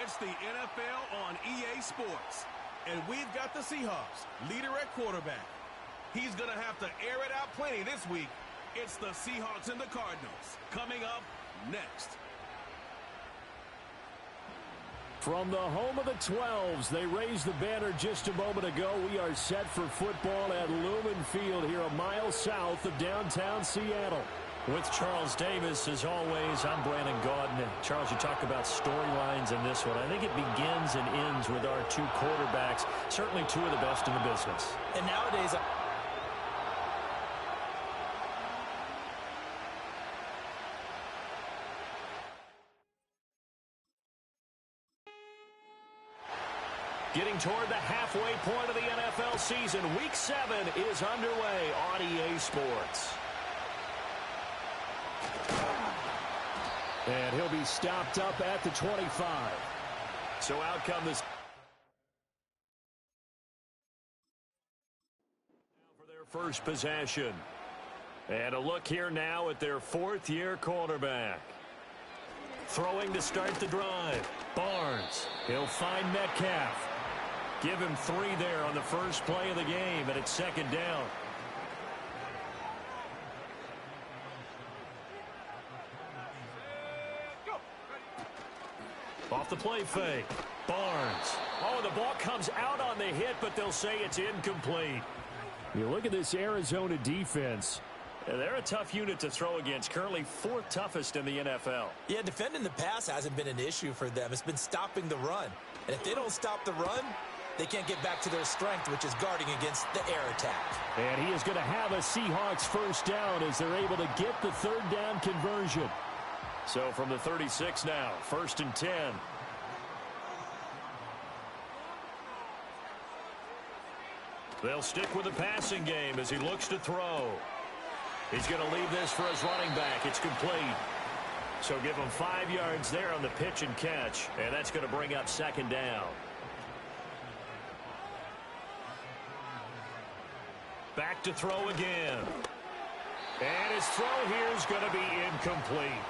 It's the NFL on EA Sports. And we've got the Seahawks, leader at quarterback. He's going to have to air it out plenty this week. It's the Seahawks and the Cardinals. Coming up next. From the home of the 12s, they raised the banner just a moment ago. We are set for football at Lumen Field here a mile south of downtown Seattle. With Charles Davis, as always, I'm Brandon Gaudin. Charles, you talk about storylines in this one. I think it begins and ends with our two quarterbacks, certainly two of the best in the business. And nowadays, getting toward the halfway point of the NFL season, Week 7 is underway on EA Sports. And he'll be stopped up at the 25. So out come this. For their first possession. And a look here now at their fourth-year quarterback. Throwing to start the drive. Barnes. He'll find Metcalf. Give him 3 there on the first play of the game, and it's second down. Off the play fake. Barnes. Oh, the ball comes out on the hit, but they'll say it's incomplete. You look at this Arizona defense. They're a tough unit to throw against. Currently 4th toughest in the NFL. Yeah, defending the pass hasn't been an issue for them. It's been stopping the run. And if they don't stop the run, they can't get back to their strength, which is guarding against the air attack. And he is going to have a Seahawks first down as they're able to get the third down conversion. So from the 36 now, 1st and 10. They'll stick with the passing game as he looks to throw. He's going to leave this for his running back. It's complete. So give him 5 yards there on the pitch and catch, and that's going to bring up second down. Back to throw again. And his throw here is going to be incomplete.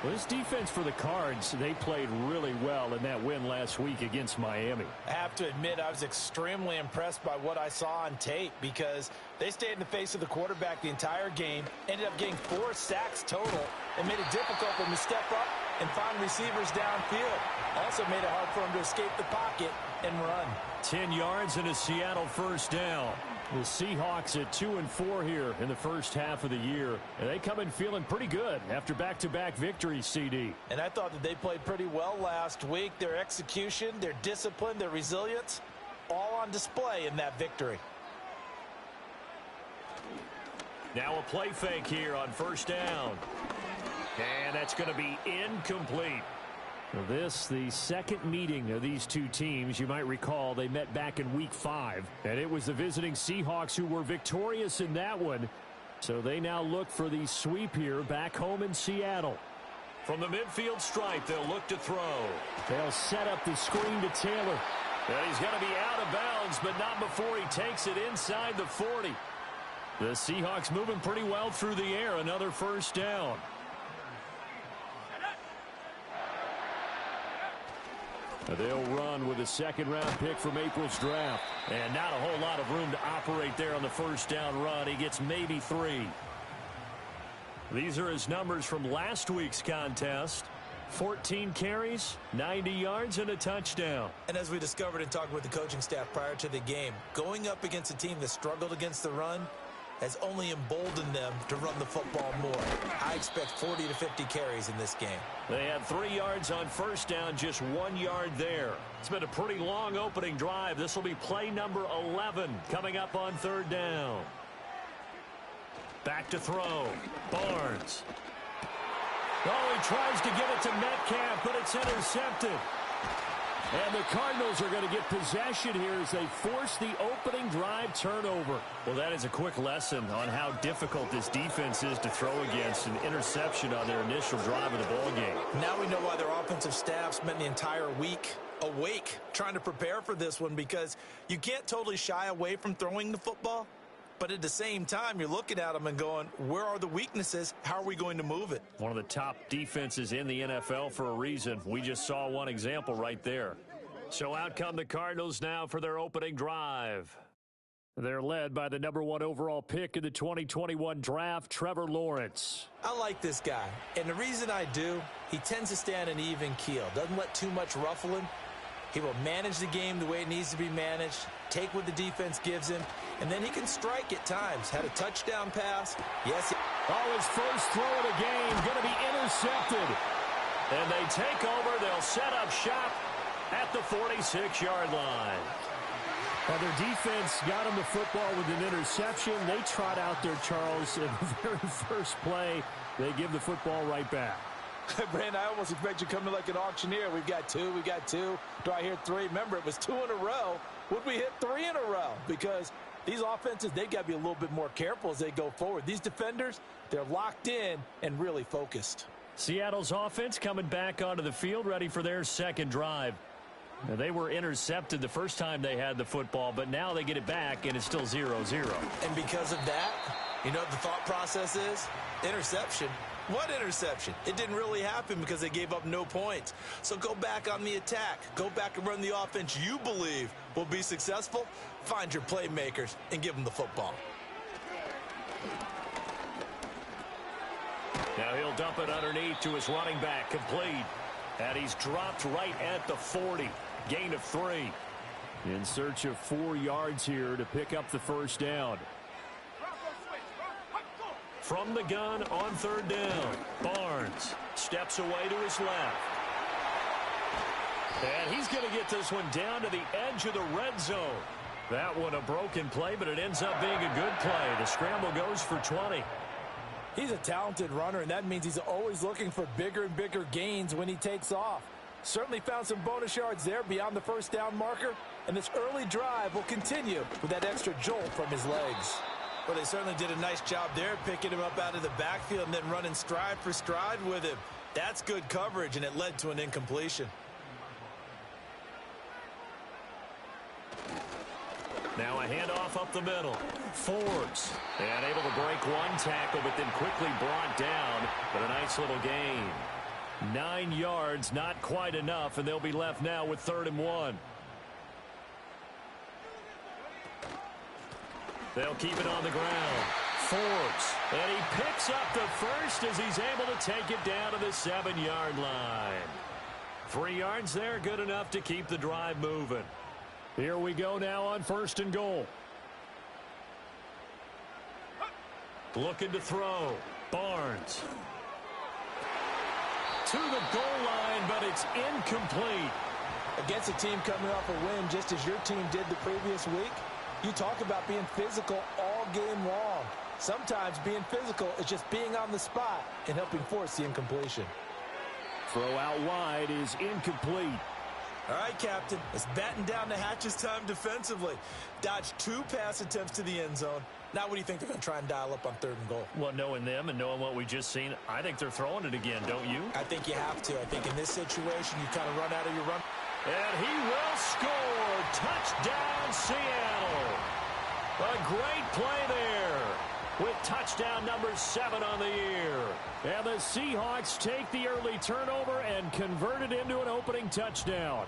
Well, this defense for the Cards, they played really well in that win last week against Miami. I have to admit, I was extremely impressed by what I saw on tape because they stayed in the face of the quarterback the entire game, ended up getting 4 sacks total, and made it difficult for him to step up and find receivers downfield. Also made it hard for him to escape the pocket and run. 10 yards and a Seattle first down. The Seahawks at 2-4 here in the first half of the year. And they come in feeling pretty good after back-to-back victories, CD. And I thought that they played pretty well last week. Their execution, their discipline, their resilience, all on display in that victory. Now a play fake here on first down. And that's going to be incomplete. This, the second meeting of these two teams. You might recall they met back in Week 5, and it was the visiting Seahawks who were victorious in that one. So they now look for the sweep here back home in Seattle. From the midfield stripe, they'll look to throw. They'll set up the screen to Taylor. And he's going to be out of bounds, but not before he takes it inside the 40. The Seahawks moving pretty well through the air. Another first down. They'll run with a second-round pick from April's draft. And not a whole lot of room to operate there on the first down run. He gets maybe 3. These are his numbers from last week's contest. 14 carries, 90 yards, and a touchdown. And as we discovered in talking with the coaching staff prior to the game, going up against a team that struggled against the run has only emboldened them to run the football more. I expect 40 to 50 carries in this game. They had 3 yards on first down, just 1 yard there. It's been a pretty long opening drive. This will be play number 11 coming up on third down. Back to throw. Barnes. Oh, he tries to give it to Metcalf, but it's intercepted. And the Cardinals are going to get possession here as they force the opening drive turnover. Well, that is a quick lesson on how difficult this defense is to throw against. An interception on their initial drive of the ball game. Now we know why their offensive staff spent the entire week awake trying to prepare for this one, because you can't totally shy away from throwing the football, But at the same time, you're looking at them and going, where are the weaknesses? How are we going to move it? One of the top defenses in the NFL for a reason. We just saw one example right there. So out come the Cardinals now for their opening drive. They're led by the #1 overall pick in the 2021 draft, Trevor Lawrence. I like this guy, and the reason I do, he tends to stay on an even keel. Doesn't let too much ruffle him. He will manage the game the way it needs to be managed, take what the defense gives him, and then he can strike at times. Had a touchdown pass. Yes. His first throw of the game going to be intercepted. And they take over. They'll set up shop at the 46-yard line. Well, their defense got him the football with an interception. They trot out there, Charles, in the very first play. They give the football right back. Brandon, I almost expect you to come in like an auctioneer. We've got two. Do I hear three? Remember, it was 2 in a row. Would we hit 3 in a row? Because these offenses, they've got to be a little bit more careful as they go forward. These defenders, they're locked in and really focused. Seattle's offense coming back onto the field, ready for their second drive. Now, they were intercepted the first time they had the football, but now they get it back, and it's still 0-0. And because of that, you know what the thought process is? Interception. What interception? It didn't really happen because they gave up no points. So go back on the attack. Go back and run the offense you believe will be successful. Find your playmakers and give them the football. Now he'll dump it underneath to his running back, complete. And he's dropped right at the 40. Gain of 3. In search of 4 yards here to pick up the first down. From the gun on third down, Barnes steps away to his left. And he's going to get this one down to the edge of the red zone. That one a broken play, but it ends up being a good play. The scramble goes for 20. He's a talented runner, and that means he's always looking for bigger and bigger gains when he takes off. Certainly found some bonus yards there beyond the first down marker, and this early drive will continue with that extra jolt from his legs. Well, they certainly did a nice job there, picking him up out of the backfield and then running stride for stride with him. That's good coverage, and it led to an incompletion. Now a handoff up the middle. Forbes. And able to break one tackle, but then quickly brought down. But a nice little gain. 9 yards, not quite enough, and they'll be left now with 3rd and 1. They'll keep it on the ground. Forbes. And he picks up the first as he's able to take it down to the 7-yard line. 3 yards there, good enough to keep the drive moving. Here we go now on 1st and goal. Looking to throw. Barnes. To the goal line, but it's incomplete. Against a team coming off a win just as your team did the previous week, you talk about being physical all game long. Sometimes being physical is just being on the spot and helping force the incompletion. Throw out wide is incomplete. All right, Captain, it's batten down the hatches time defensively. Dodged 2 pass attempts to the end zone. Now what do you think they're going to try and dial up on 3rd and goal? Well, knowing them and knowing what we just seen, I think they're throwing it again, don't you? I think you have to. I think in this situation, you kind of run out of your run. And he will score. Touchdown, Seattle. A great play there with touchdown number 7 on the year. And the Seahawks take the early turnover and convert it into an opening touchdown.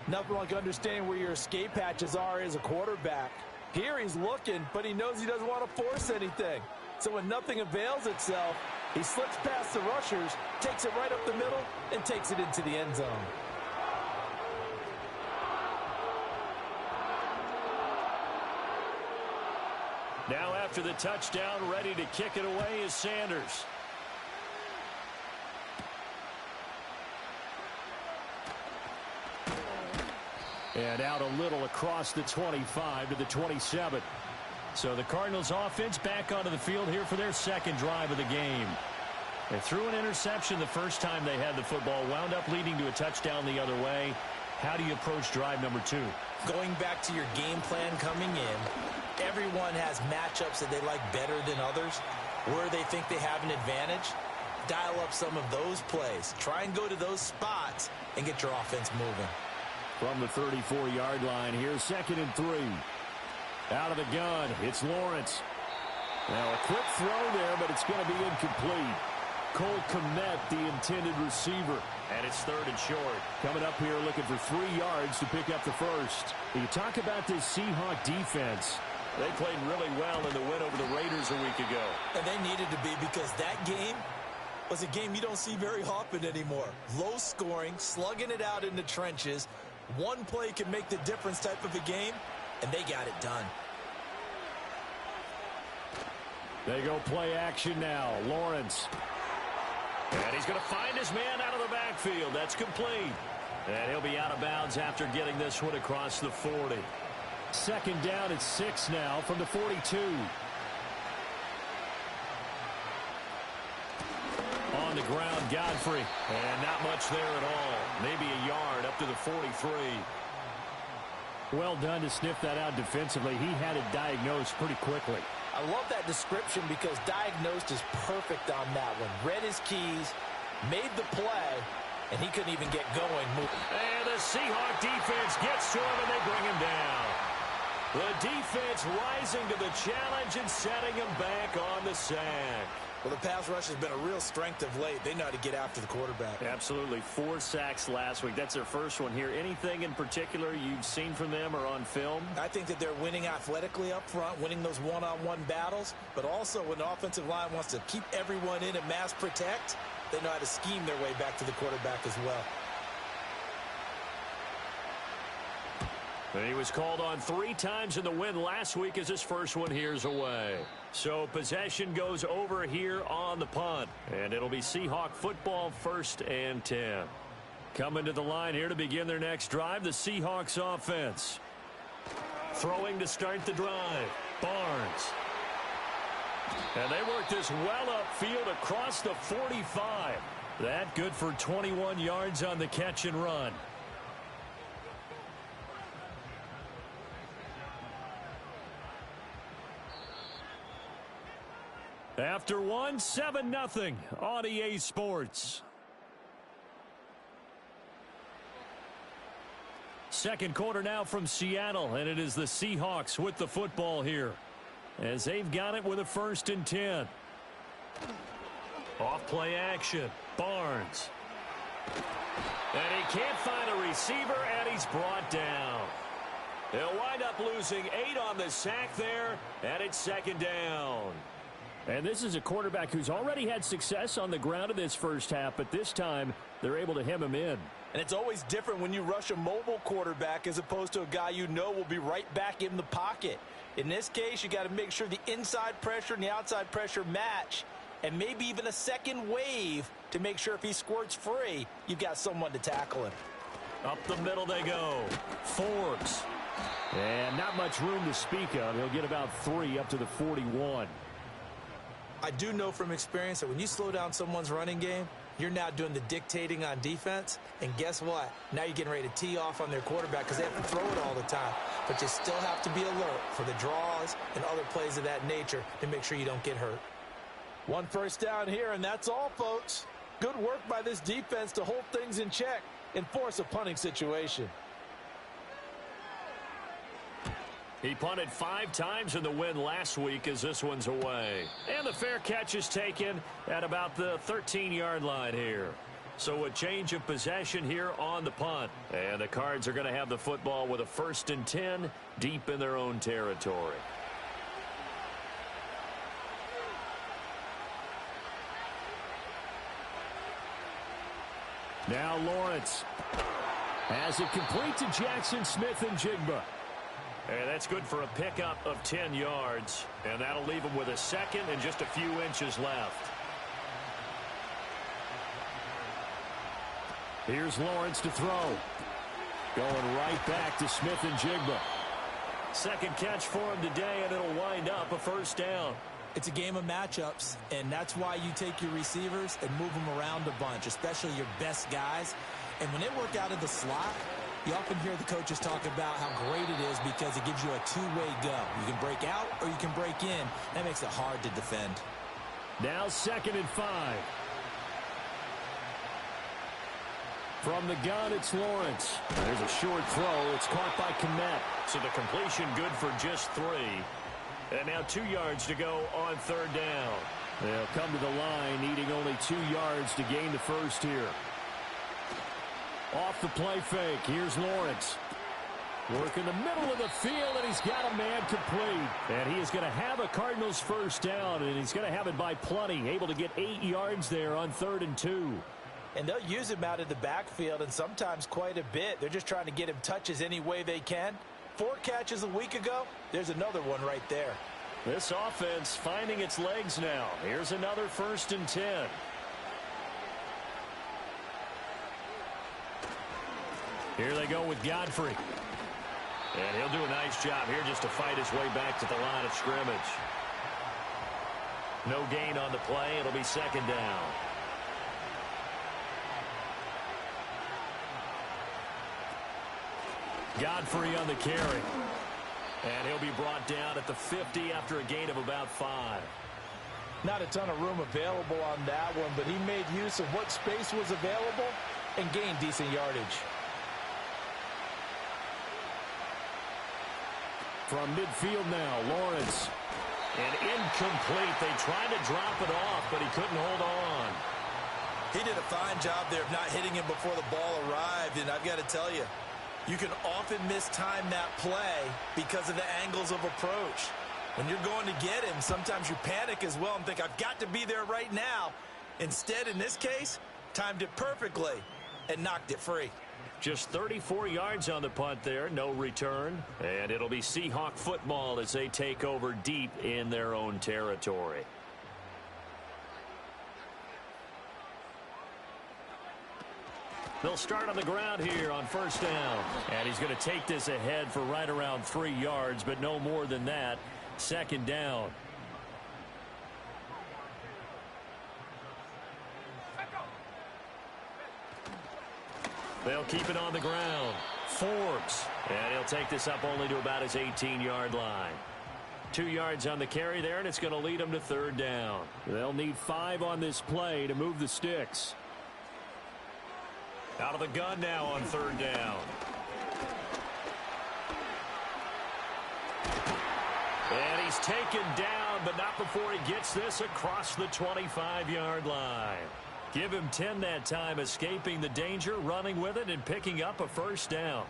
Nothing like understanding where your escape hatches are as a quarterback. Here he's looking, but he knows he doesn't want to force anything. So when nothing avails itself, he slips past the rushers, takes it right up the middle, and takes it into the end zone. Now after the touchdown, ready to kick it away is Sanders. And out a little across the 25 to the 27. So the Cardinals offense back onto the field here for their second drive of the game. They threw an interception the first time they had the football, wound up leading to a touchdown the other way. How do you approach drive number 2? Going back to your game plan coming in, everyone has matchups that they like better than others. Where they think they have an advantage, dial up some of those plays. Try and go to those spots and get your offense moving. From the 34-yard line here, 2nd and 3. Out of the gun, it's Lawrence. Now a quick throw there, but it's going to be incomplete. Cole Kmet, the intended receiver. And it's 3rd and short. Coming up here looking for 3 yards to pick up the first. You talk about this Seahawk defense. They played really well in the win over the Raiders a week ago. And they needed to be, because that game was a game you don't see very often anymore. Low scoring, slugging it out in the trenches. One play can make the difference type of a game, and they got it done. They go play action now. Lawrence. And he's going to find his man out of the backfield. That's complete. And he'll be out of bounds after getting this one across the 40. 2nd down at 6 now from the 42. On the ground, Godfrey. And not much there at all. Maybe a yard up to the 43. Well done to sniff that out defensively. He had it diagnosed pretty quickly. I love that description, because diagnosed is perfect on that one. Read his keys, made the play, and he couldn't even get going. And the Seahawk defense gets to him, and they bring him down. The defense rising to the challenge and setting him back on the sack. Well, the pass rush has been a real strength of late. They know how to get after the quarterback. Absolutely. 4 sacks last week. That's their first one here. Anything in particular you've seen from them or on film? I think that they're winning athletically up front, winning those one-on-one battles, but also when the offensive line wants to keep everyone in and mass protect, they know how to scheme their way back to the quarterback as well. He was called on 3 times in the win last week as his first one here's away. So possession goes over here on the punt. And it'll be Seahawk football, 1st and 10. Coming to the line here to begin their next drive, the Seahawks offense. Throwing to start the drive, Barnes. And they work this well upfield across the 45. That good for 21 yards on the catch and run. After 1, 7-0 on EA Sports. 2nd quarter now from Seattle, and it is the Seahawks with the football here, as they've got it with a 1st and 10. Off play action, Barnes. And he can't find a receiver, and he's brought down. They'll wind up losing 8 on the sack there, and it's 2nd down. And this is a quarterback who's already had success on the ground in this first half, but this time they're able to hem him in. And it's always different when you rush a mobile quarterback as opposed to a guy you know will be right back in the pocket. In this case, you got to make sure the inside pressure and the outside pressure match, and maybe even a second wave to make sure if he squirts free, you've got someone to tackle him. Up the middle they go. Forbes. And not much room to speak of. He'll get about 3 up to the 41. I do know from experience that when you slow down someone's running game, you're now doing the dictating on defense. And guess what? Now you're getting ready to tee off on their quarterback because they have to throw it all the time. But you still have to be alert for the draws and other plays of that nature to make sure you don't get hurt. 1 first down here, and that's all, folks. Good work by this defense to hold things in check and force a punting situation. He punted 5 times in the win last week as this one's away. And the fair catch is taken at about the 13-yard line here. So a change of possession here on the punt. And the Cards are going to have the football with a 1st and 10 deep in their own territory. Now Lawrence has it complete to Jackson Smith-Njigba. And that's good for a pickup of 10 yards. And that'll leave him with a second and just a few inches left. Here's Lawrence to throw. Going right back to Smith-Njigba. Second catch for him today, and it'll wind up a 1st down. It's a game of matchups, and that's why you take your receivers and move them around a bunch, especially your best guys. And when they work out of the slot, you often hear the coaches talk about how great it is because it gives you a two-way go. You can break out or you can break in. That makes it hard to defend. Now 2nd and 5. From the gun, it's Lawrence. There's a short throw. It's caught by Kmet. So the completion good for just 3. And now 2 yards to go on 3rd down. They'll come to the line, needing only 2 yards to gain the first here. Off the play fake, here's Lawrence. Working the middle of the field, and he's got a man complete. And he is going to have a Cardinals first down, and he's going to have it by plenty. Able to get 8 yards there on 3rd and 2. And they'll use him out of the backfield, and sometimes quite a bit. They're just trying to get him touches any way they can. 4 catches a week ago, there's another one right there. This offense finding its legs now. Here's another 1st and 10. Here they go with Godfrey. And he'll do a nice job here just to fight his way back to the line of scrimmage. No gain on the play. It'll be 2nd down. Godfrey on the carry. And he'll be brought down at the 50 after a gain of about 5. Not a ton of room available on that one, but he made use of what space was available and gained decent yardage. From midfield now, Lawrence. And incomplete. They tried to drop it off, but he couldn't hold on. He did a fine job there of not hitting him before the ball arrived, and I've got to tell you, you can often mistime that play because of the angles of approach. When you're going to get him, sometimes you panic as well and think, I've got to be there right now. Instead, in this case, timed it perfectly and knocked it free. Just 34 yards on the punt there, no return. And it'll be Seahawk football as they take over deep in their own territory. They'll start on the ground here on 1st down. And he's going to take this ahead for right around 3 yards, but no more than that. 2nd down. They'll keep it on the ground. Forbes. And he'll take this up only to about his 18-yard line. 2 yards on the carry there, and it's going to lead them to 3rd down. They'll need 5 on this play to move the sticks. Out of the gun now on 3rd down. And he's taken down, but not before he gets this across the 25-yard line. Give him 10 that time, escaping the danger, running with it, and picking up a 1st down.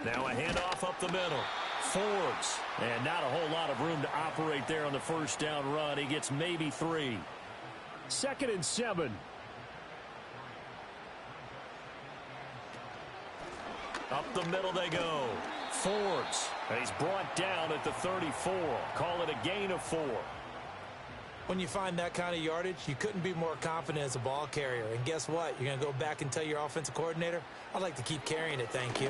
Now a handoff up the middle. Forbes. And not a whole lot of room to operate there on the 1st down run. He gets maybe 3. 2nd and 7. Up the middle they go. Forbes. And he's brought down at the 34. Call it a gain of 4. When you find that kind of yardage, you couldn't be more confident as a ball carrier. And guess what? You're going to go back and tell your offensive coordinator, I'd like to keep carrying it, thank you.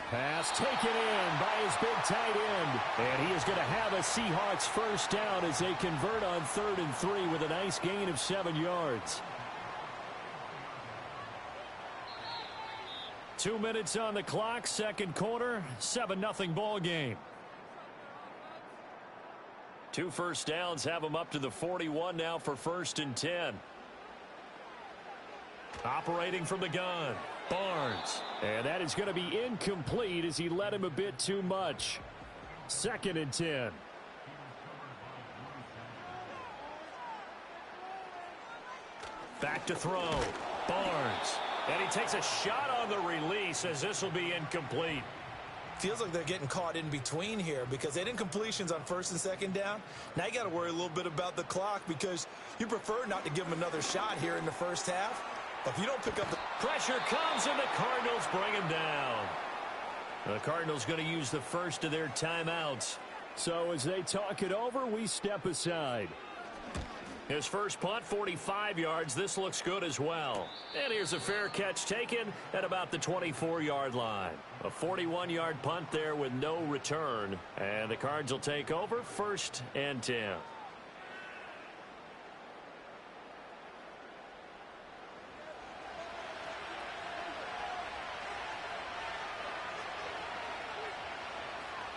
Pass taken in by his big tight end. And he is going to have a Seahawks 1st down as they convert on 3rd and 3 with a nice gain of 7 yards. 2 minutes on the clock, 2nd quarter, 7-0 ball game. 2 first downs have them up to the 41 now for 1st and 10. Operating from the gun, Barnes. And that is going to be incomplete as he led him a bit too much. 2nd and 10. Back to throw. Barnes. And he takes a shot on the release as this will be incomplete. Feels like they're getting caught in between here because they didn't completions on 1st and 2nd down. Now you got to worry a little bit about the clock because you prefer not to give them another shot here in the 1st half. But if you don't pick up the pressure comes and the Cardinals bring him down. The Cardinals going to use the first of their timeouts. So as they talk it over, we step aside. His first punt, 45 yards. This looks good as well. And here's a fair catch taken at about the 24-yard line. A 41-yard punt there with no return. And the Cards will take over 1st and 10.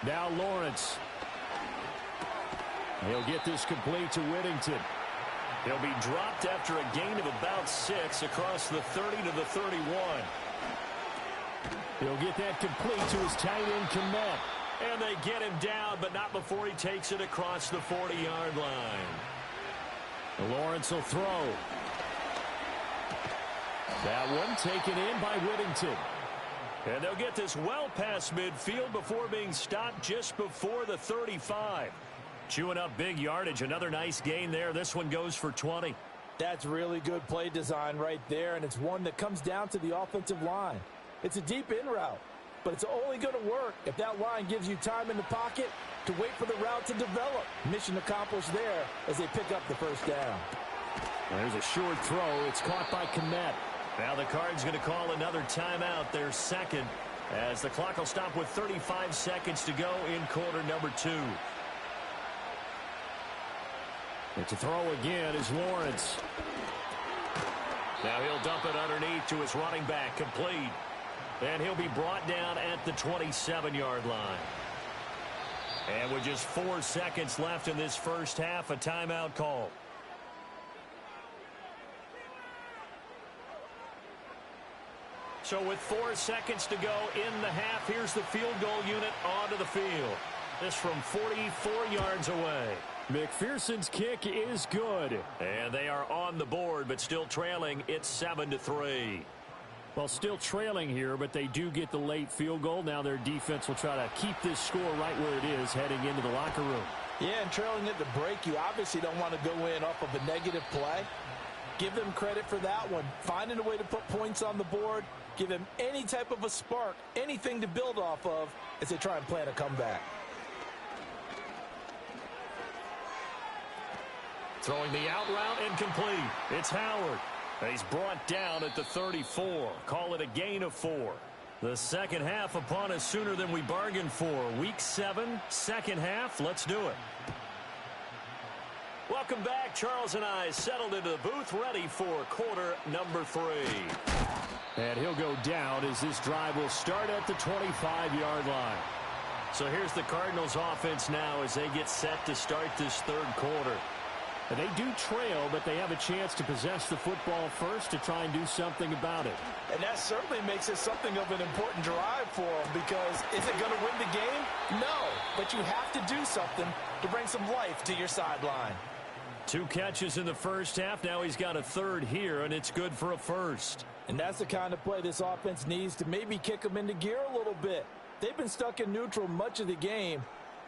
Now Lawrence. He'll get this complete to Whittington. He'll be dropped after a gain of about 6 across the 30 to the 31. He'll get that complete to his tight end, Komet. And they get him down, but not before he takes it across the 40-yard line. Lawrence will throw. That one taken in by Whittington. And they'll get this well past midfield before being stopped just before the 35. Chewing up big yardage. Another nice gain there. This one goes for 20. That's really good play design right there, and it's one that comes down to the offensive line. It's a deep in route, but it's only going to work if that line gives you time in the pocket to wait for the route to develop. Mission accomplished there as they pick up the first down. There's a short throw. It's caught by Komet. Now the Card's going to call another timeout, their second, as the clock will stop with 35 seconds to go in quarter number 2. And to throw again is Lawrence. Now he'll dump it underneath to his running back, complete. And he'll be brought down at the 27-yard line. And with just 4 seconds left in this first half, a timeout call. So with 4 seconds to go in the half, here's the field goal unit onto the field. This from 44 yards away. McPherson's kick is good. And they are on the board, but still trailing. It's 7-3. Well, still trailing here, but they do get the late field goal. Now their defense will try to keep this score right where it is heading into the locker room. Yeah, and trailing at the break, you obviously don't want to go in off of a negative play. Give them credit for that one. Finding a way to put points on the board. Give them any type of a spark, anything to build off of as they try and plan a comeback. Throwing the out route incomplete. It's Howard. He's brought down at the 34. Call it a gain of 4. The second half upon us sooner than we bargained for. Week 7, second half. Let's do it. Welcome back. Charles and I settled into the booth, ready for quarter number 3. And he'll go down as this drive will start at the 25-yard line. So here's the Cardinals offense now as they get set to start this third quarter. And they do trail, but they have a chance to possess the football first to try and do something about it. And that certainly makes it something of an important drive for them, because is it going to win the game? No, but you have to do something to bring some life to your sideline. 2 catches in the first half. Now he's got a third here, and it's good for a first. And that's the kind of play this offense needs to maybe kick them into gear a little bit. They've been stuck in neutral much of the game.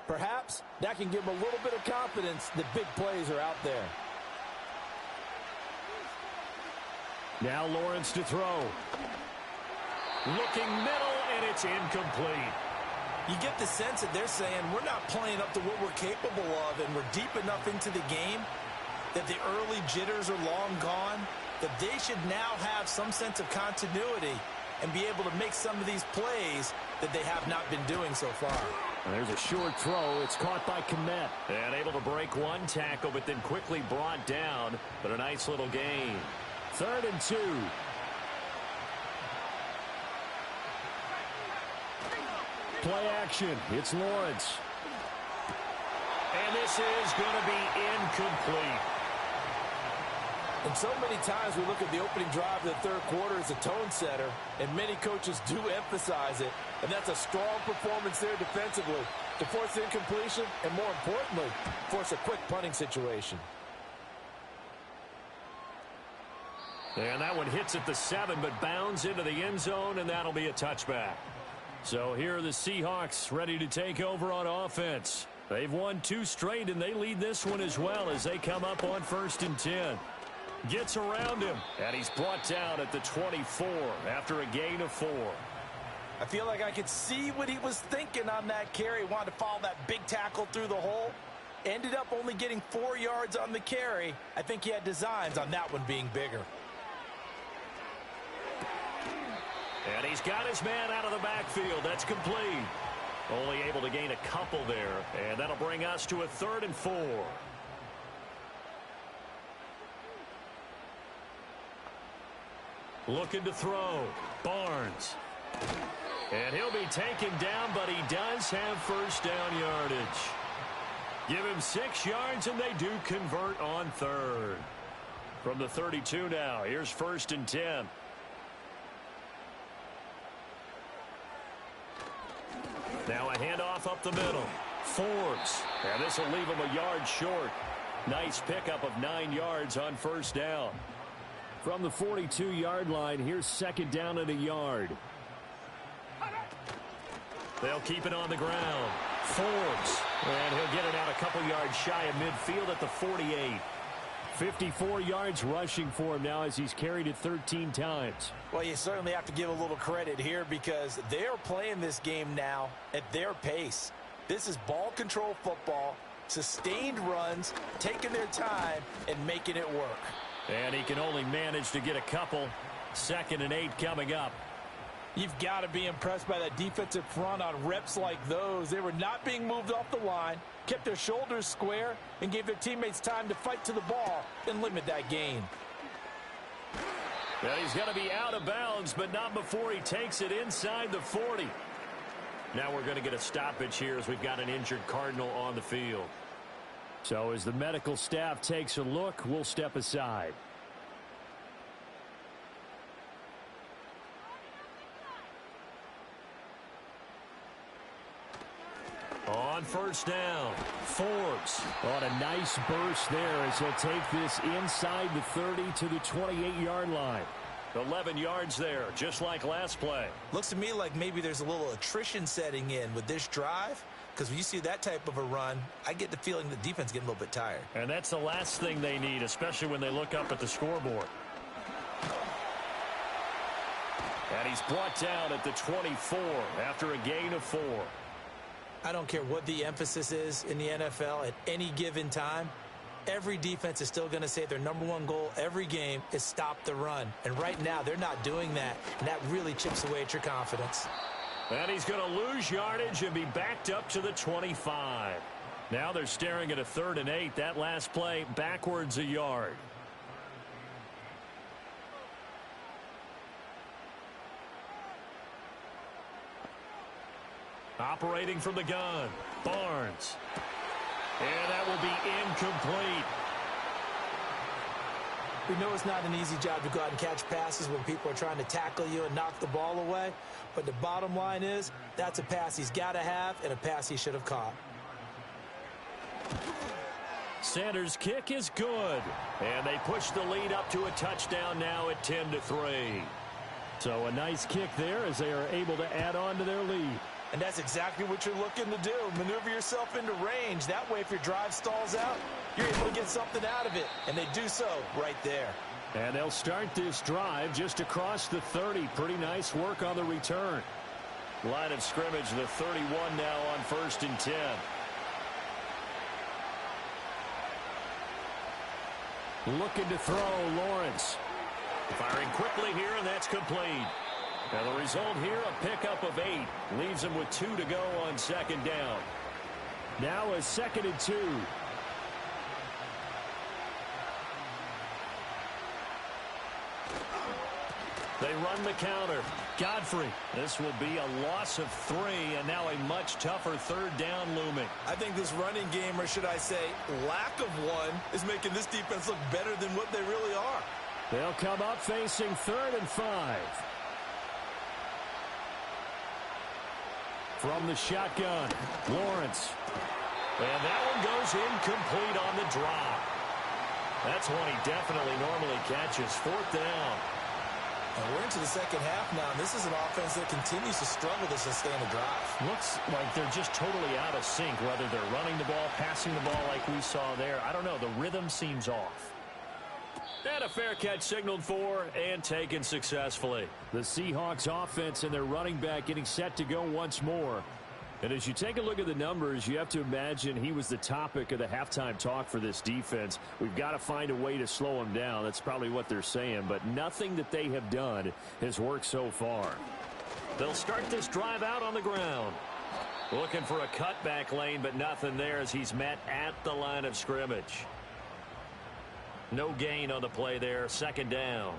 Perhaps that can give them a little bit of confidence that big plays are out there. Now Lawrence to throw. Looking middle, and it's incomplete. You get the sense that they're saying we're not playing up to what we're capable of, and we're deep enough into the game that the early jitters are long gone, that they should now have some sense of continuity and be able to make some of these plays that they have not been doing so far. And there's a short throw. It's caught by Komet. And able to break one tackle, but then quickly brought down. But a nice little gain. 3rd and 2. Play action. It's Lawrence. And this is going to be incomplete. And so many times we look at the opening drive of the third quarter as a tone setter, and many coaches do emphasize it. And that's a strong performance there defensively to force incompletion and, more importantly, force a quick punting situation. And that one hits at the 7, but bounds into the end zone, and that'll be a touchback. So here are the Seahawks ready to take over on offense. They've won 2 straight, and they lead this one as well as they come up on 1st and 10. Gets around him, and he's brought down at the 24 after a gain of 4. I feel like I could see what he was thinking on that carry. Wanted to follow that big tackle through the hole. Ended up only getting 4 yards on the carry. I think he had designs on that one being bigger. And he's got his man out of the backfield. That's complete. Only able to gain a couple there, and that'll bring us to a 3rd and 4. Looking to throw. Barnes. And he'll be taken down, but he does have first down yardage. Give him 6 yards, and they do convert on third. From the 32 now, here's 1st and 10. Now a handoff up the middle. Forbes. And this will leave him a yard short. Nice pickup of 9 yards on 1st down. From the 42-yard line, here's 2nd down and a yard. They'll keep it on the ground. Forbes. And he'll get it out a couple yards shy of midfield at the 48. 54 yards rushing for him now as he's carried it 13 times. Well, you certainly have to give a little credit here because they're playing this game now at their pace. This is ball control football, sustained runs, taking their time, and making it work. And he can only manage to get a couple. 2nd and 8 coming up. You've got to be impressed by that defensive front on reps like those. They were not being moved off the line, kept their shoulders square, and gave their teammates time to fight to the ball and limit that gain. Well, he's going to be out of bounds, but not before he takes it inside the 40. Now we're going to get a stoppage here as we've got an injured Cardinal on the field. So as the medical staff takes a look, we'll step aside. On 1st down, Forbes. On a nice burst there as he'll take this inside the 30 to the 28-yard line. 11 yards there, just like last play. Looks to me like maybe there's a little attrition setting in with this drive, because when you see that type of a run, I get the feeling the defense is getting a little bit tired. And that's the last thing they need, especially when they look up at the scoreboard. And he's brought down at the 24 after a gain of 4. I don't care what the emphasis is in the NFL at any given time. Every defense is still going to say their #1 goal every game is stop the run. And right now, they're not doing that, and that really chips away at your confidence. And he's going to lose yardage and be backed up to the 25. Now they're staring at a 3rd and 8. That last play, backwards a yard. Operating from the gun, Barnes. And that will be incomplete. We know it's not an easy job to go out and catch passes when people are trying to tackle you and knock the ball away. But the bottom line is, that's a pass he's got to have and a pass he should have caught. Sanders' kick is good. And they push the lead up to a touchdown now at 10-3. So a nice kick there as they are able to add on to their lead. And that's exactly what you're looking to do. Maneuver yourself into range. That way, if your drive stalls out, you're able to get something out of it. And they do so right there. And they'll start this drive just across the 30. Pretty nice work on the return. Line of scrimmage, the 31 now on 1st and 10. Looking to throw, Lawrence. Firing quickly here, and that's complete. Now the result here, a pickup of 8. Leaves him with 2 to go on 2nd down. Now a 2nd and 2. They run the counter. Godfrey. This will be a loss of 3, and now a much tougher 3rd down looming. I think this running game, or should I say lack of one, is making this defense look better than what they really are. They'll come up facing 3rd and 5. From the shotgun, Lawrence. And that one goes incomplete on the drop. That's one he definitely normally catches. 4th down. And we're into the second half now. And this is an offense that continues to struggle to sustain a drive. Looks like they're just totally out of sync, whether they're running the ball, passing the ball like we saw there. I don't know. The rhythm seems off. And a fair catch signaled for and taken successfully. The Seahawks offense and their running back getting set to go once more. And as you take a look at the numbers, you have to imagine he was the topic of the halftime talk for this defense. We've got to find a way to slow him down. That's probably what they're saying. But nothing that they have done has worked so far. They'll start this drive out on the ground. Looking for a cutback lane, but nothing there as he's met at the line of scrimmage. No gain on the play there. 2nd down.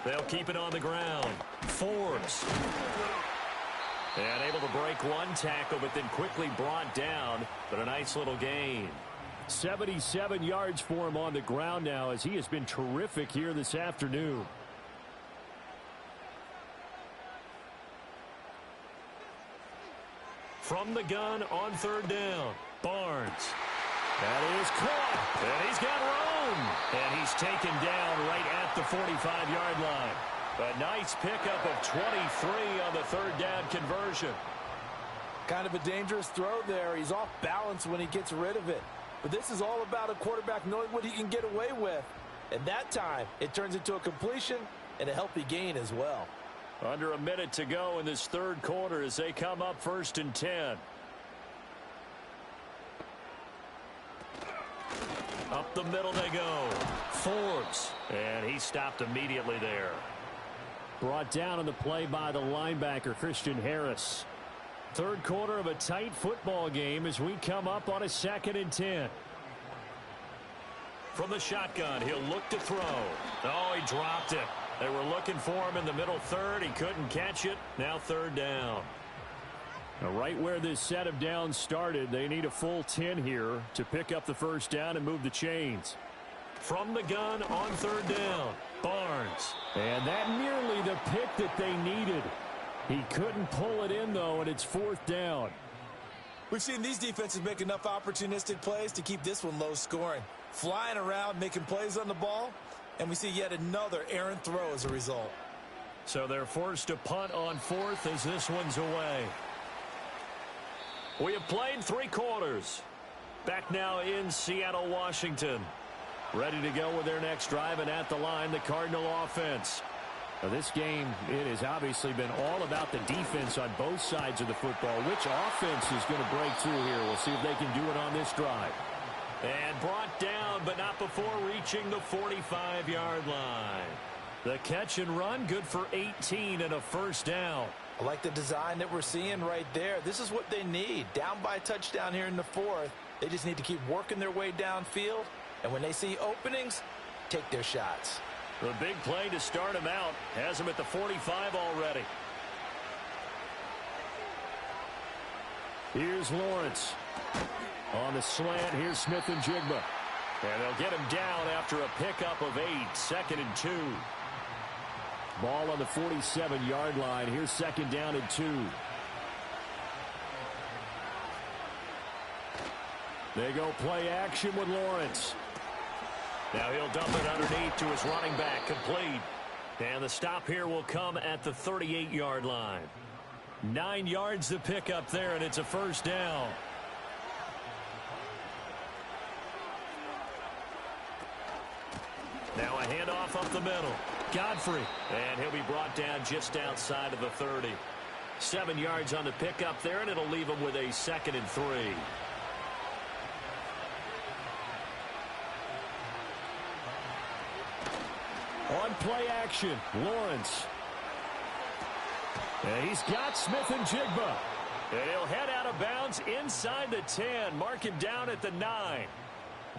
They'll keep it on the ground. Forbes. And able to break one tackle, but then quickly brought down. But a nice little gain. 77 yards for him on the ground now, as he has been terrific here this afternoon. From the gun on third down, Barnes. That is caught, and he's got room. And he's taken down right at the 45-yard line. A nice pickup of 23 on the third down conversion. Kind of a dangerous throw there. He's off balance when he gets rid of it. But this is all about a quarterback knowing what he can get away with. And that time, it turns into a completion and a healthy gain as well. Under a minute to go in this third quarter as they come up 1st and 10. Up the middle they go. Forbes. And he stopped immediately there. Brought down on the play by the linebacker, Christian Harris. Third quarter of a tight football game as we come up on a 2nd and 10. From the shotgun, he'll look to throw. Oh, he dropped it. They were looking for him in the middle third. He couldn't catch it. Now third down. Now right where this set of downs started, they need a full 10 here to pick up the first down and move the chains. From the gun on third down, Barnes. And that nearly the pick that they needed. He couldn't pull it in, though, and it's 4th down. We've seen these defenses make enough opportunistic plays to keep this one low scoring. Flying around, making plays on the ball, and we see yet another errant throw as a result. So they're forced to punt on 4th as this one's away. We have played 3 quarters. Back now in Seattle, Washington. Ready to go with their next drive, and at the line, the Cardinal offense. Now this game, it has obviously been all about the defense on both sides of the football. Which offense is going to break through here? We'll see if they can do it on this drive. And brought down, but not before reaching the 45-yard line. The catch and run, good for 18 and a first down. I like the design that we're seeing right there. This is what they need. Down by a touchdown here in the 4th. They just need to keep working their way downfield. And when they see openings, take their shots. The big play to start him out has him at the 45 already. Here's Lawrence. On the slant, here's Smith and Jigba. And they'll get him down after a pickup of 8, 2nd and 2. Ball on the 47-yard line. Here's 2nd down and 2. They go play action with Lawrence. Now he'll dump it underneath to his running back, complete. And the stop here will come at the 38-yard line. 9 yards to pick up there, and it's a first down. Now a handoff up the middle. Godfrey. And he'll be brought down just outside of the 30. 7 yards on the pickup there, and it'll leave him with a 2nd and 3. On play action, Lawrence. And he's got Smith and Jigba. And he'll head out of bounds inside the 10. Mark him down at the 9.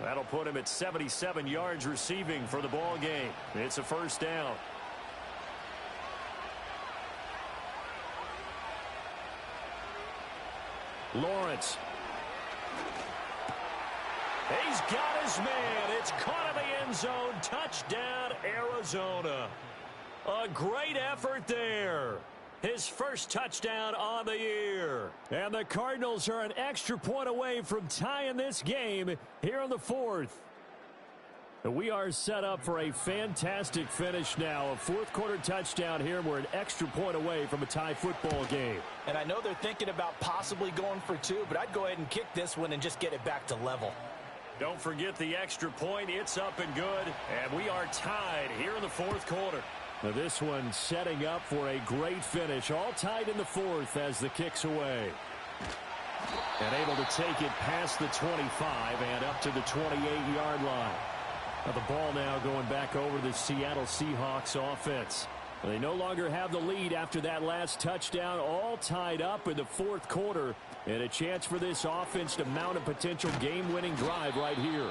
That'll put him at 77 yards receiving for the ball game. It's a first down. Lawrence. He's got his man. It's caught in the end zone. Touchdown, Arizona. A great effort there. His first touchdown on the year. And the Cardinals are an extra point away from tying this game here in the 4th. We are set up for a fantastic finish now. A 4th quarter touchdown here. We're an extra point away from a tie football game. And I know they're thinking about possibly going for 2, but I'd go ahead and kick this one and just get it back to level. Don't forget the extra point. It's up and good. And we are tied here in the 4th quarter. Now this one setting up for a great finish. All tied in the 4th as the kick's away. And able to take it past the 25 and up to the 28-yard line. Now the ball now going back over to the Seattle Seahawks offense. They no longer have the lead after that last touchdown. All tied up in the 4th quarter. And a chance for this offense to mount a potential game-winning drive right here.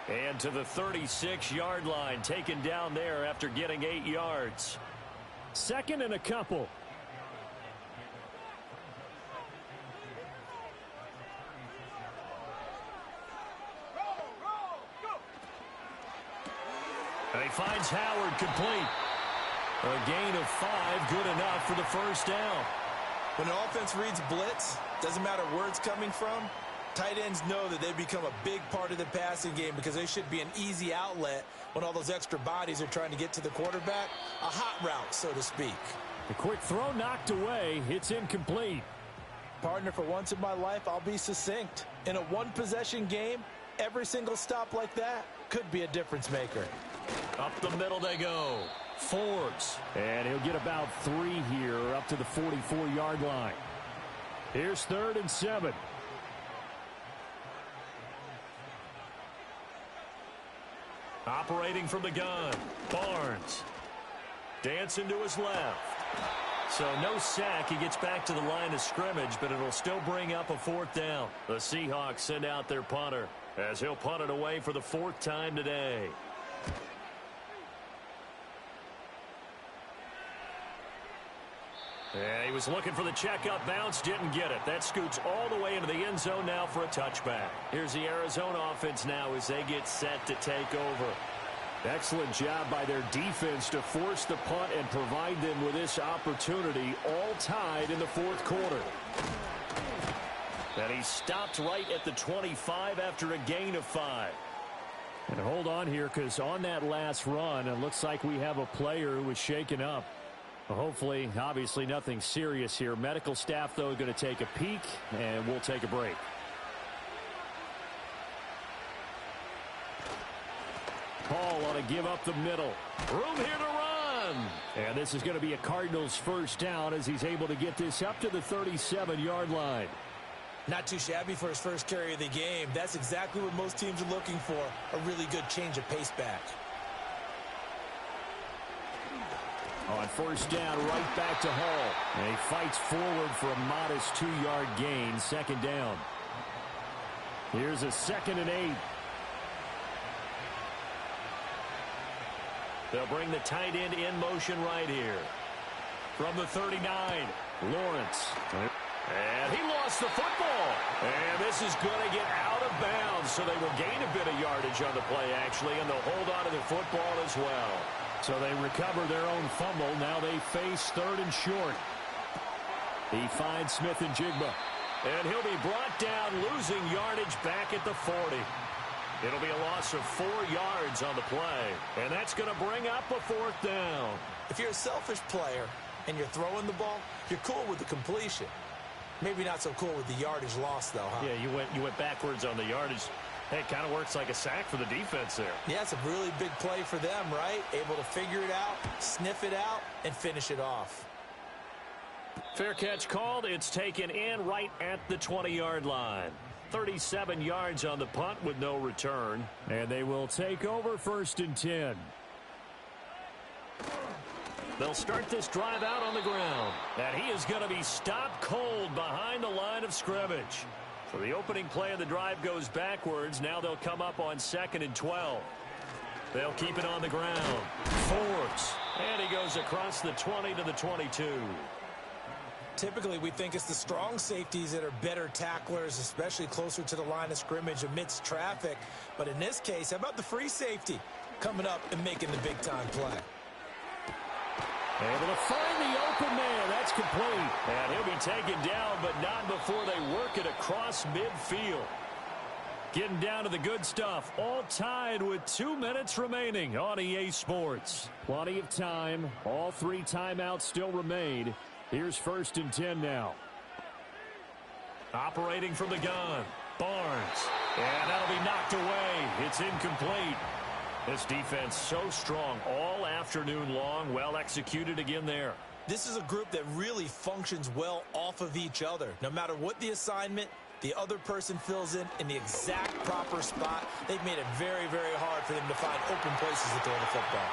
And to the 36-yard line, taken down there after getting 8 yards. Second and a couple. And he finds Howard complete. A gain of 5, good enough for the first down. When an offense reads blitz, doesn't matter where it's coming from, tight ends know that they become a big part of the passing game because they should be an easy outlet when all those extra bodies are trying to get to the quarterback. A hot route, so to speak. The quick throw knocked away. It's incomplete. Partner, for once in my life, I'll be succinct. In a one-possession game, every single stop like that could be a difference maker. Up the middle they go. Forbes. And he'll get about 3 here up to the 44-yard line. Here's 3rd and 7. Operating from the gun. Barnes. Dancing to his left. So no sack. He gets back to the line of scrimmage, but it'll still bring up a 4th down. The Seahawks send out their punter as he'll punt it away for the 4th time today. Yeah, he was looking for the checkup bounce, didn't get it. That scoots all the way into the end zone now for a touchback. Here's the Arizona offense now as they get set to take over. Excellent job by their defense to force the punt and provide them with this opportunity, all tied in the 4th quarter. And he stopped right at the 25 after a gain of 5. And hold on here, because on that last run, it looks like we have a player who was shaken up. Hopefully, obviously nothing serious here. Medical staff, though, going to take a peek, and we'll take a break. Paul ought to give up the middle. Room here to run. And this is going to be a Cardinals first down as he's able to get this up to the 37-yard line. Not too shabby for his first carry of the game. That's exactly what most teams are looking for, a really good change of pace back. On first down, right back to Hall. And he fights forward for a modest 2-yard gain, 2nd down. Here's a 2nd and 8. They'll bring the tight end in motion right here. From the 39, Lawrence. And he lost the football. And this is going to get out of bounds, so they will gain a bit of yardage on the play, actually, and they'll hold on to the football as well. So they recover their own fumble. Now they face 3rd and short. He finds Smith and Jigba. And he'll be brought down, losing yardage back at the 40. It'll be a loss of 4 yards on the play. And that's going to bring up a 4th down. If you're a selfish player and you're throwing the ball, you're cool with the completion. Maybe not so cool with the yardage loss, though, huh? Yeah, you went backwards on the yardage. Hey, it kind of works like a sack for the defense there. Yeah, it's a really big play for them, right? Able to figure it out, sniff it out, and finish it off. Fair catch called. It's taken in right at the 20-yard line. 37 yards on the punt with no return. And they will take over 1st and 10. They'll start this drive out on the ground. And he is going to be stopped cold behind the line of scrimmage. So the opening play of the drive goes backwards. Now they'll come up on 2nd and 12. They'll keep it on the ground. Forbes. And he goes across the 20 to the 22. Typically, we think it's the strong safeties that are better tacklers, especially closer to the line of scrimmage amidst traffic. But in this case, how about the free safety coming up and making the big-time play? Able to find the open man. That's complete. And he'll be taken down, but not before they work it across midfield. Getting down to the good stuff. All tied with 2 minutes remaining on EA Sports. Plenty of time. All 3 timeouts still remain. Here's 1st and 10 now. Operating from the gun. Barnes. And that'll be knocked away. It's incomplete. This defense so strong all afternoon long. Well executed again there. This is a group that really functions well off of each other. No matter what the assignment, the other person fills in the exact proper spot. They've made it very, very hard for them to find open places to throw the football.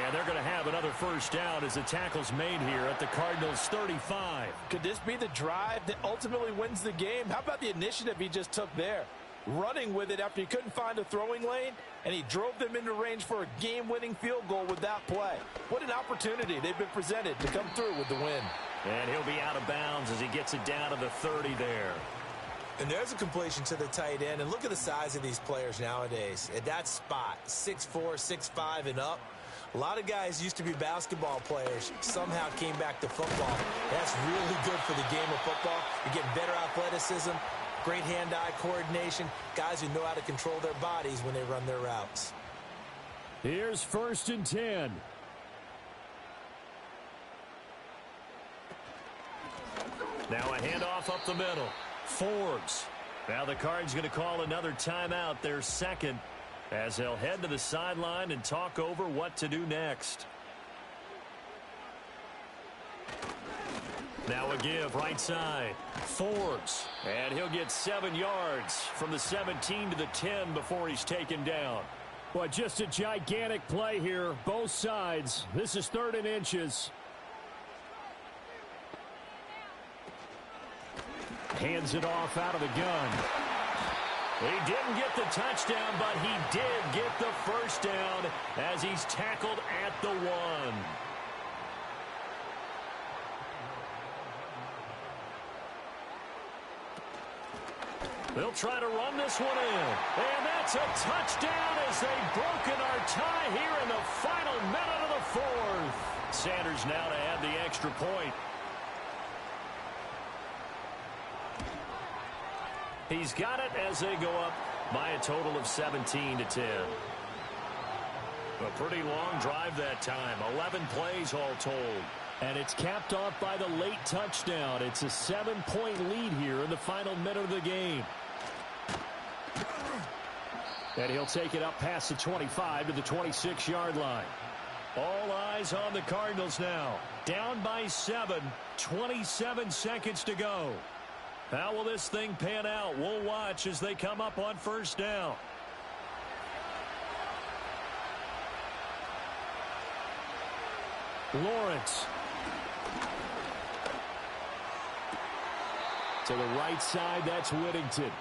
And they're going to have another first down as the tackle's made here at the Cardinals 35. Could this be the drive that ultimately wins the game? How about the initiative he just took there? running with it after he couldn't find a throwing lane, and he drove them into range for a game-winning field goal with that play. What an opportunity they've been presented to come through with the win. And he'll be out of bounds as he gets it down to the 30 there. And there's a completion to the tight end. And look at the size of these players nowadays. At that spot, 6'4", 6'5", and up. A lot of guys used to be basketball players, somehow came back to football. That's really good for the game of football. You're getting better athleticism, great hand-eye coordination, guys who know how to control their bodies when they run their routes. Here's 1st and 10. Now a handoff up the middle. Forbes. Now the Cards going to call another timeout, their second, as they'll head to the sideline and talk over what to do next. Now a give right side. Forbes. And he'll get 7 yards from the 17 to the 10 before he's taken down. Well, just a gigantic play here, both sides. This is 3rd and inches. Hands it off out of the gun. He didn't get the touchdown, but he did get the first down as he's tackled at the 1. They'll try to run this one in. And that's a touchdown as they've broken our tie here in the final minute of the 4th. Sanders now to add the extra point. He's got it as they go up by a total of 17 to 10. A pretty long drive that time. 11 plays all told. And it's capped off by the late touchdown. It's a 7-point lead here in the final minute of the game. And he'll take it up past the 25 to the 26-yard line. All eyes on the Cardinals now. Down by 7. 27 seconds to go. How will this thing pan out? We'll watch as they come up on 1st down. Lawrence. To the right side, that's Whittington.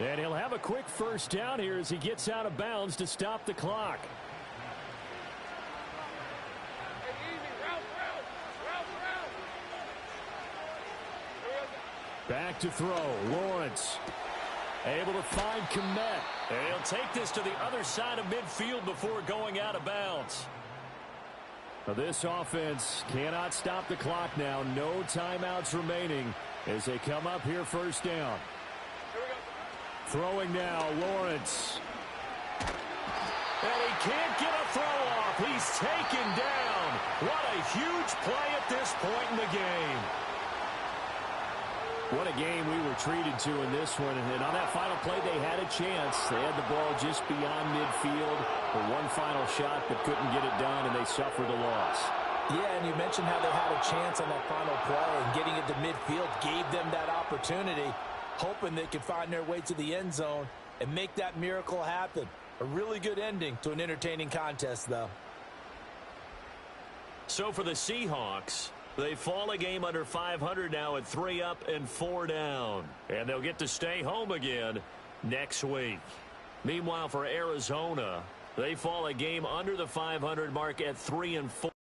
And he'll have a quick 1st down here as he gets out of bounds to stop the clock. Back to throw. Lawrence. Able to find Kmet. And he'll take this to the other side of midfield before going out of bounds. Now this offense cannot stop the clock now. No timeouts remaining as they come up here 1st down. Throwing now, Lawrence. And he can't get a throw off. He's taken down. What a huge play at this point in the game. What a game we were treated to in this one. And on that final play, they had a chance. They had the ball just beyond midfield for one final shot, but couldn't get it done, and they suffered a loss. Yeah, and you mentioned how they had a chance on that final play, and getting it to midfield gave them that opportunity, hoping they could find their way to the end zone and make that miracle happen. A really good ending to an entertaining contest, though. So for the Seahawks, they fall a game under 500 now at 3 up and 4 down. And they'll get to stay home again next week. Meanwhile, for Arizona, they fall a game under the 500 mark at 3 and 4.